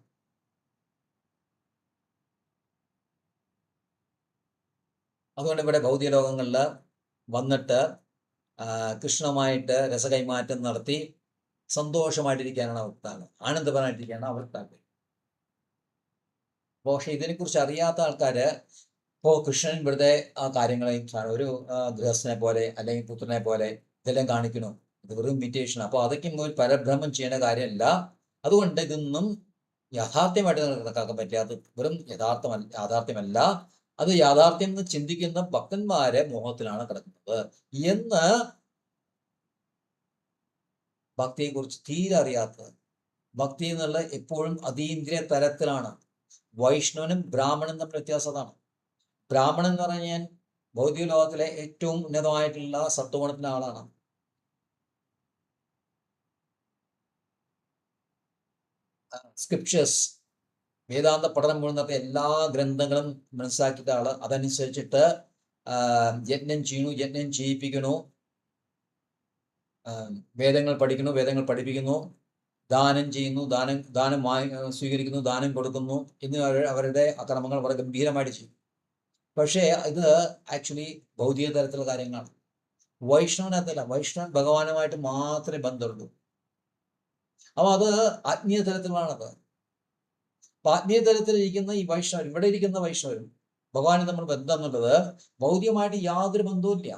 അതുകൊണ്ട് ഇവിടെ ഭൗതിക ലോകങ്ങളിൽ വന്നിട്ട് കൃഷ്ണമായിട്ട് രസകൈമാറ്റം നടത്തി സന്തോഷമായിട്ടിരിക്കാനാണ് അവർക്ക്, ആനന്ദപരമായിട്ടിരിക്കാനാണ് അവർക്ക് താല്പര്യം. പക്ഷെ ഇതിനെക്കുറിച്ച് അറിയാത്ത ആൾക്കാര് ഇപ്പോൾ കൃഷ്ണൻ വെറുതെ ആ കാര്യങ്ങളെയും ഒരു ഗൃഹസ്ഥനെ പോലെ അല്ലെങ്കിൽ പുത്രനെ പോലെ ഇതെല്ലാം കാണിക്കണു, ഇത് വെറും ഇമിറ്റേഷൻ. അപ്പോൾ അതൊക്കെ ഒരു പരഭ്രമം ചെയ്യുന്ന കാര്യമല്ല. അതുകൊണ്ട് ഇതൊന്നും യാഥാർത്ഥ്യമായിട്ട് കണക്കാക്കാൻ പറ്റാത്ത വെറും യാഥാർത്ഥ്യമല്ല. അത് യാഥാർത്ഥ്യം എന്ന് ചിന്തിക്കുന്ന ഭക്തന്മാരെ മോഹത്തിലാണ് കിടക്കുന്നത് എന്ന് ഭക്തിയെക്കുറിച്ച് തീരെ അറിയാത്തത്. ഭക്തി എന്നുള്ള എപ്പോഴും അതീന്ദ്രിയ തലത്തിലാണ്. വൈഷ്ണവനും ബ്രാഹ്മണനും തമ്മിൽ വ്യത്യാസം അതാണ്. ബ്രാഹ്മണൻ എന്ന് പറഞ്ഞാൽ ഭൗതിക ലോകത്തിലെ ഏറ്റവും ഉന്നതമായിട്ടുള്ള സത്വഗുണത്തിൻ്റെ ആളാണ്. സ്ക്രിപ്ചേഴ്സ്, വേദാന്ത പഠനം മുഴുവൻ നടത്തിയ എല്ലാ ഗ്രന്ഥങ്ങളും മനസ്സിലാക്കിയിട്ട് ആള് അതനുസരിച്ചിട്ട് യജ്ഞം ചെയ്യണു, യജ്ഞം ചെയ്യിപ്പിക്കണു, വേദങ്ങൾ പഠിക്കുന്നു, വേദങ്ങൾ പഠിപ്പിക്കുന്നു, ദാനം ചെയ്യുന്നു, ദാനം സ്വീകരിക്കുന്നു, ദാനം കൊടുക്കുന്നു എന്ന് അവരുടെ അക്രമങ്ങൾ വളരെ ഗംഭീരമായിട്ട് ചെയ്യും. പക്ഷേ ഇത് ആക്ച്വലി ഭൗതിക തലത്തിലുള്ള കാര്യങ്ങളാണ്. വൈഷ്ണവനകത്തല്ല. വൈഷ്ണവൻ ഭഗവാനുമായിട്ട് മാത്രമേ ബന്ധമുള്ളൂ. അപ്പോൾ അത് ആത്മീയ തലത്തിലാണത്. അപ്പൊ ആത്മീയ തലത്തിലിരിക്കുന്ന ഈ വൈഷ്ണവൻ, ഇവിടെ ഇരിക്കുന്ന വൈഷ്ണവരും ഭഗവാനും തമ്മിൽ ബന്ധം എന്നുള്ളത് ഭൗതികമായിട്ട് യാതൊരു ബന്ധവുമില്ല.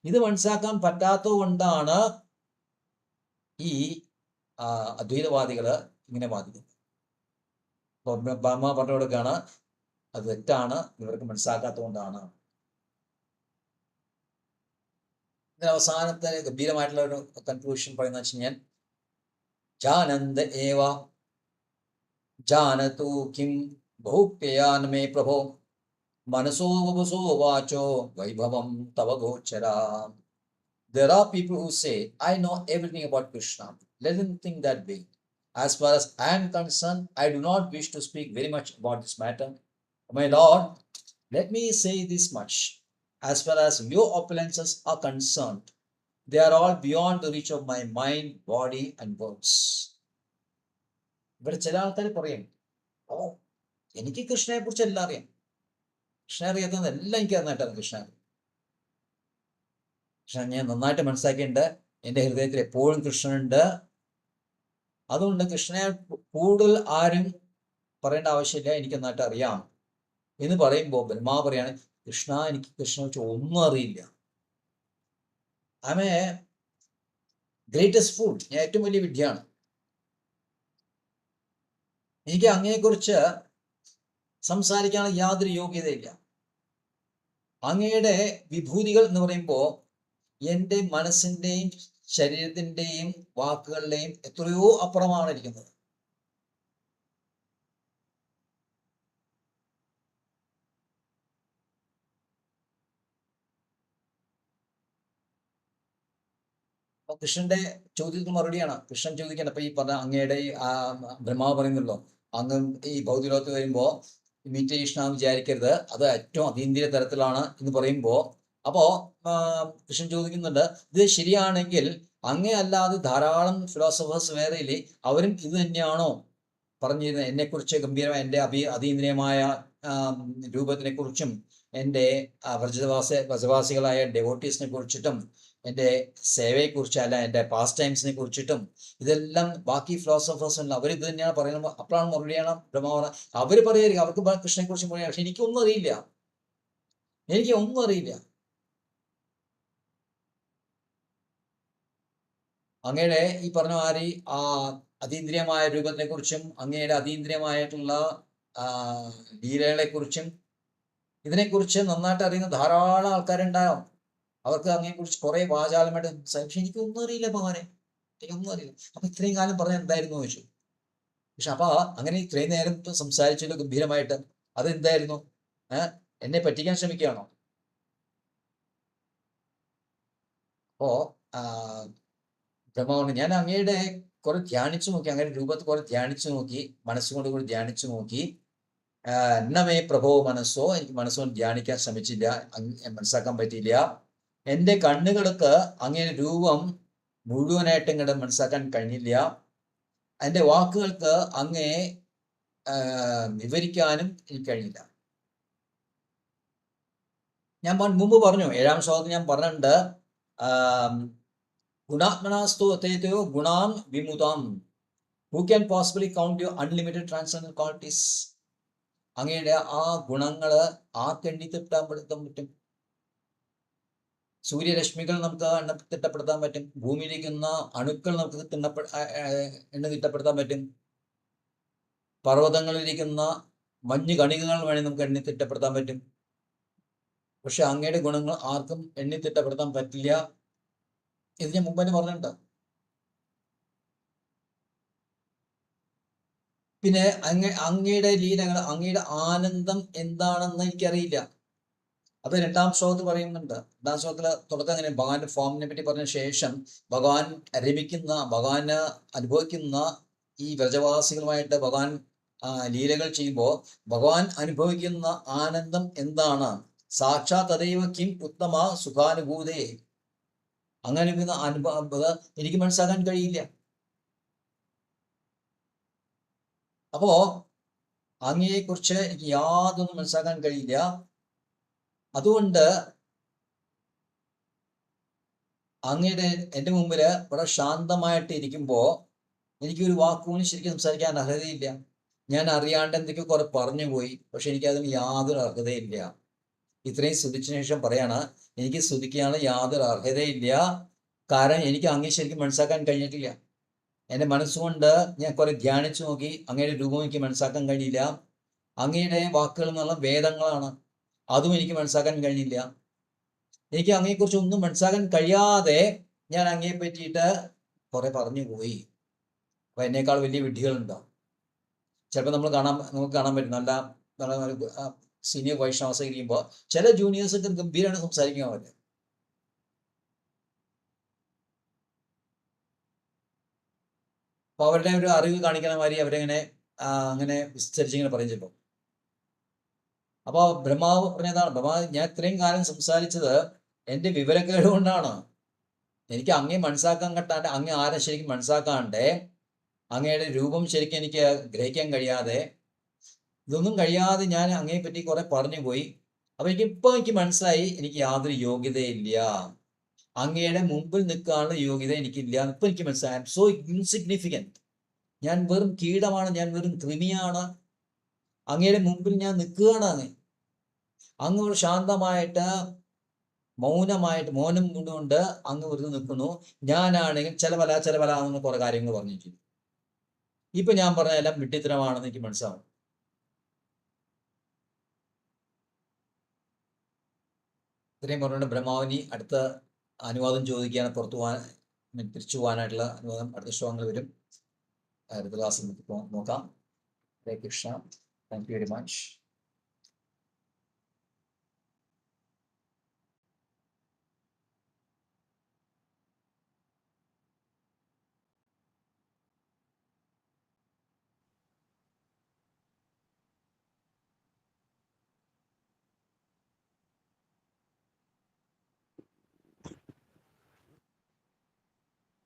ഇത് മനസ്സിലാക്കാൻ പറ്റാത്തത് കൊണ്ടാണ് ഈ അദ്വൈതവാദികള് ഇങ്ങനെ വാദിക്കുന്നത്. ഇപ്പൊ ബ്രഹ്മ പറഞ്ഞു കൊടുക്കുകയാണ്, അത് തെറ്റാണ്, ഇവർക്ക് മനസ്സിലാക്കാത്തത് കൊണ്ടാണ്. ഇതിന് അവസാനത്തെ ഗംഭീരമായിട്ടുള്ള ഒരു കൺക്ലൂഷൻ പറയുന്നത് വെച്ച് കഴിഞ്ഞാൽ, ജാനന്ദ ഏവ ജാനതു കിം ബഹുപ്യയാൻ മേ പ്രഭോ മനസോ വപുസോ വാചോ വൈഭവം തവ ഗോചരാ. There are people who say, I know everything about Krishna. Let them think that way. As far as I am concerned, I do not wish to speak very much about this matter. My Lord, let me say this much. As far as your opulences are concerned, they are all beyond the reach of my mind, body, and words. ഇവിടെ ചില ആൾക്കാർ പറയും, ഓ എനിക്ക് കൃഷ്ണനെ കുറിച്ച് എല്ലാം അറിയാം, കൃഷ്ണ അറിയാത്തത് എല്ലാം എനിക്ക് നന്നായിട്ടാണ് കൃഷ്ണ. കൃഷ്ണൻ ഞാൻ നന്നായിട്ട് മനസ്സിലാക്കിയിട്ടുണ്ട്, എൻ്റെ ഹൃദയത്തിൽ എപ്പോഴും കൃഷ്ണനുണ്ട്. അതുകൊണ്ട് കൃഷ്ണനെ കൂടുതൽ ആരും പറയേണ്ട ആവശ്യമില്ല, എനിക്ക് നന്നായിട്ട് അറിയാം എന്ന് പറയുമ്പോൾ ബ്രഹ്മാവ് പറയാണ്, കൃഷ്ണ എനിക്ക് കൃഷ്ണനെ വെച്ച് ഒന്നും അറിയില്ല. I M A greatest fool, ഞാൻ ഏറ്റവും വലിയ വിഡ്ഢിയാണ്, എനിക്ക് അങ്ങയെക്കുറിച്ച് സംസാരിക്കാനുള്ള യാതൊരു യോഗ്യതയില്ല. അങ്ങയുടെ വിഭൂതികൾ എന്ന് പറയുമ്പോൾ എൻ്റെ മനസ്സിൻ്റെയും ശരീരത്തിൻ്റെയും വാക്കുകളുടെയും എത്രയോ അപ്പുറമാണ് ഇരിക്കുന്നത്. അപ്പൊ കൃഷ്ണന്റെ ചോദ്യത്തിന് മറുപടിയാണ് കൃഷ്ണൻ ചോദിക്കേണ്ടത്. അപ്പൊ ഈ പറഞ്ഞ അങ്ങയുടെ ബ്രഹ്മാവ് പറയുന്നല്ലോ, അങ്ങ് ഈ ഭൗതിക ലോകത്ത് വരുമ്പോ ഇമിറ്റേഷൻ വിചാരിക്കരുത്, അത് ഏറ്റവും അതീന്ദ്രിയ തരത്തിലാണ് എന്ന് പറയുമ്പോ അപ്പോ കൃഷ്ണൻ ചോദിക്കുന്നുണ്ട്, ഇത് ശരിയാണെങ്കിൽ അങ്ങേ അല്ലാതെ ധാരാളം ഫിലോസഫേഴ്സ് വേറെയില്ലേ, അവരും ഇത് തന്നെയാണോ പറഞ്ഞിരുന്നത്? എന്നെക്കുറിച്ച് ഗംഭീരമായ എൻ്റെ അതീന്ദ്രിയമായ രൂപത്തിനെ കുറിച്ചും എൻ്റെ വ്രജവാസികളായ ഡെവോട്ടീസിനെ കുറിച്ചിട്ടും എൻ്റെ സേവയെക്കുറിച്ചല്ല, എൻ്റെ പാസ്റ്റ് ടൈംസിനെ കുറിച്ചിട്ടും ഇതെല്ലാം ബാക്കി ഫിലോസഫേഴ്സ് ഉണ്ട്, അവരിത് തന്നെയാണ് പറയുന്നത്. അപ്പോഴാണ് മറുപടിയാണ് ബ്രഹ്മാവ അവർ പറയായിരിക്കും, അവർക്ക് കൃഷ്ണനെ കുറിച്ച് പറയാം, പക്ഷെ എനിക്കൊന്നും അറിയില്ല, എനിക്ക് ഒന്നും അറിയില്ല. അങ്ങയുടെ ഈ പറഞ്ഞ മാതിരി ആ അതീന്ദ്രിയമായ രൂപത്തിനെ കുറിച്ചും അങ്ങയുടെ അതീന്ദ്രിയമായിട്ടുള്ള ലീലകളെക്കുറിച്ചും ഇതിനെക്കുറിച്ച് നന്നായിട്ട് അറിയുന്ന ധാരാളം ആൾക്കാരുണ്ടാവും. അവർക്ക് അങ്ങനെക്കുറിച്ച് കുറെ വാചാലമായിട്ട് പക്ഷെ എനിക്കൊന്നും അറിയില്ല ഭഗവാനെ, എനിക്കൊന്നും അറിയില്ല. അപ്പൊ ഇത്രയും കാലം പറഞ്ഞ എന്തായിരുന്നു ചോദിച്ചു. പക്ഷെ അപ്പൊ അങ്ങനെ ഇത്രയും നേരം സംസാരിച്ചല്ലോ ഗംഭീരമായിട്ട്, അതെന്തായിരുന്നു? എന്നെ പറ്റിക്കാൻ ശ്രമിക്കുകയാണോ? അപ്പോ ബ്രഹ്മാവുണ്ട്, ഞാൻ അങ്ങയുടെ കുറെ ധ്യാനിച്ചു നോക്കി, അങ്ങയുടെ രൂപത്തിൽ കുറെ ധ്യാനിച്ചു നോക്കി, മനസ്സുകൊണ്ട് കൂടി ധ്യാനിച്ചു നോക്കി. എന്നമേ പ്രഭോ മനസ്സോ, എനിക്ക് മനസ്സുകൊണ്ട് ധ്യാനിക്കാൻ ശ്രമിച്ചില്ല, മനസ്സിലാക്കാൻ പറ്റിയില്ല. എൻ്റെ കണ്ണുകൾക്ക് അങ്ങയുടെ രൂപം മുഴുവനായിട്ട് ഇങ്ങോട്ട് മനസ്സിലാക്കാൻ കഴിഞ്ഞില്ല. എൻ്റെ വാക്കുകൾക്ക് അങ്ങേ വിവരിക്കാനും എനിക്ക് കഴിഞ്ഞില്ല. ഞാൻ മുമ്പ് പറഞ്ഞു, 7-ാം ശ്ലോകത്തിൽ ഞാൻ പറഞ്ഞിട്ടുണ്ട്, ഗുണാത്മനാസ്തു അത്തേതയോ ഗുണാൻ വിമുതാം, who can possibly count your unlimited transcendent qualities. അങ്ങയുടെ ആ ഗുണങ്ങള് ആർക്കെണ്ണി തിട്ടപ്പെടുത്താൻ പറ്റും? സൂര്യരശ്മികൾ നമുക്ക് തിട്ടപ്പെടുത്താൻ പറ്റും, ഭൂമിയിലിരിക്കുന്ന അണുക്കൾ നമുക്ക് എണ്ണ തിട്ടപ്പെടുത്താൻ പറ്റും, പർവ്വതങ്ങളിലിരിക്കുന്ന മഞ്ഞ് കണികകൾ വേണമെങ്കിൽ നമുക്ക് എണ്ണി തിട്ടപ്പെടുത്താൻ പറ്റും. പക്ഷെ അങ്ങയുടെ ഗുണങ്ങൾ ആർക്കും എണ്ണി തിട്ടപ്പെടുത്താൻ പറ്റില്ല. ഇത് ഞാൻ മുമ്പ് തന്നെ പറഞ്ഞിട്ടുണ്ട്. പിന്നെ അങ്ങയുടെ ലീലകൾ, അങ്ങയുടെ ആനന്ദം എന്താണെന്ന് എനിക്കറിയില്ല. അത് രണ്ടാം ശ്ലോകത്തിൽ പറയുന്നുണ്ട്. രണ്ടാം ശ്ലോകത്തില് തുടക്കം അങ്ങനെ ഭഗവാന്റെ ഫോമിനെ പറ്റി പറഞ്ഞ ശേഷം ഭഗവാൻ രമിക്കുന്ന, ഭഗവാന് അനുഭവിക്കുന്ന ഈ വ്രജവാസികളുമായിട്ട് ഭഗവാൻ ലീലകൾ ചെയ്യുമ്പോൾ ഭഗവാൻ അനുഭവിക്കുന്ന ആനന്ദം എന്താണ്? സാക്ഷാത് തദൈവ കിം ഉത്തമ സുഖാനുഭൂതേ. അങ്ങനെ അനുഭവം എനിക്ക് മനസ്സിലാക്കാൻ കഴിയില്ല. അപ്പോ അങ്ങയെക്കുറിച്ച് എനിക്ക് യാതൊന്നും മനസ്സിലാക്കാൻ കഴിയില്ല. അതുകൊണ്ട് അങ്ങയുടെ എൻ്റെ മുമ്പിൽ വളരെ ശാന്തമായിട്ട് ഇരിക്കുമ്പോൾ എനിക്കൊരു വാക്കുപോലും ശരിക്കും സംസാരിക്കാൻ അർഹതയില്ല. ഞാൻ അറിയാണ്ട് എന്തൊക്കെയോ കുറെ പറഞ്ഞു പോയി, പക്ഷെ എനിക്കതിന് യാതൊരു അർഹതയില്ല. ഇത്രയും സ്തുതിച്ചതിന് ശേഷം പറയാണ്, എനിക്ക് സ്തുതിക്കാനുള്ള യാതൊരു അർഹതയില്ല. കാരണം എനിക്ക് അങ്ങേ ശരിക്കും മനസ്സിലാക്കാൻ കഴിഞ്ഞിട്ടില്ല. എൻ്റെ മനസ്സുകൊണ്ട് ഞാൻ കുറെ ധ്യാനിച്ചു നോക്കി, അങ്ങയുടെ രൂപം എനിക്ക് മനസ്സിലാക്കാൻ കഴിയില്ല. അങ്ങയുടെ വാക്കുകൾ എന്നുള്ള വേദങ്ങളാണ്, അതും എനിക്ക് മനസ്സിലാക്കാൻ കഴിഞ്ഞില്ല. എനിക്ക് അങ്ങയെക്കുറിച്ച് ഒന്നും മനസ്സിലാക്കാൻ കഴിയാതെ ഞാൻ അങ്ങയെ പറ്റിയിട്ട് കുറെ പറഞ്ഞു പോയി. അപ്പൊ എന്നേക്കാൾ വലിയ വിഡ്ഢികളുണ്ടോ? ചിലപ്പോൾ നമുക്ക് കാണാൻ പറ്റും നല്ല സീനിയർ വൈഷ്ണവസ് ഇരിക്കുമ്പോൾ ചില ജൂനിയേഴ്സ് ഒക്കെ ഗംഭീരമായിട്ട് സംസാരിക്കാൻ പറ്റും. അപ്പൊ അവരുടെ ഒരു അറിവ് കാണിക്കുന്ന മാതിരി അവരെങ്ങനെ അങ്ങനെ വിസ്തരിച്ചിങ്ങനെ പറയും ചിലപ്പോൾ. അപ്പോൾ ബ്രഹ്മാവ് പറഞ്ഞതാണ്, ബ്രഹ്മാവ് ഞാൻ ഇത്രയും കാലം സംസാരിച്ചത് എൻ്റെ വിവരക്കേട് കൊണ്ടാണ്. എനിക്ക് അങ്ങേ മനസ്സിലാക്കാൻ കിട്ടാണ്ട്, അങ്ങേ ആരെ ശരിക്കും മനസ്സിലാക്കാണ്ട്, അങ്ങയുടെ രൂപം ശരിക്കും എനിക്ക് ഗ്രഹിക്കാൻ കഴിയാതെ, ഇതൊന്നും കഴിയാതെ ഞാൻ അങ്ങയെ പറ്റി കുറെ പറഞ്ഞു പോയി. അപ്പൊ എനിക്ക് മനസ്സിലായി, എനിക്ക് യാതൊരു യോഗ്യതയില്ല. അങ്ങയുടെ മുമ്പിൽ നിൽക്കാനുള്ള യോഗ്യത എനിക്കില്ല. ഇപ്പൊ എനിക്ക് മനസ്സിലായി, ഐ എം സോ ഇൻസിഗ്നിഫിക്കൻറ്റ്. ഞാൻ വെറും കീടമാണ്, ഞാൻ വെറും കൃമിയാണ്. അങ്ങയുടെ മുമ്പിൽ ഞാൻ നിൽക്കുകയാണ്. അങ്ങ് ശാന്തമായിട്ട് മൗനമായിട്ട് മൗനം കൊണ്ടുകൊണ്ട് അങ്ങ് വെറുതെ നിൽക്കുന്നു. ഞാനാണെങ്കിൽ ചില എന്ന് കുറെ കാര്യങ്ങൾ പറഞ്ഞിരിക്കുന്നു. ഇപ്പൊ ഞാൻ പറഞ്ഞ എല്ലാം വിഡ്ഢിത്തരമാണെന്ന് എനിക്ക് മനസ്സിലാവും. ഇത്രയും പറഞ്ഞുകൊണ്ട് ബ്രഹ്മാവിനി അടുത്ത അനുവാദം ചോദിക്കുകയാണ്, പുറത്തു പോകാൻ, തിരിച്ചു പോകാനായിട്ടുള്ള അനുവാദം. അടുത്ത ശ്ലോകങ്ങൾ വരും. അടുത്ത ക്ലാസ്സിൽ നോക്കാം. Hare Krishna. Thank you very much.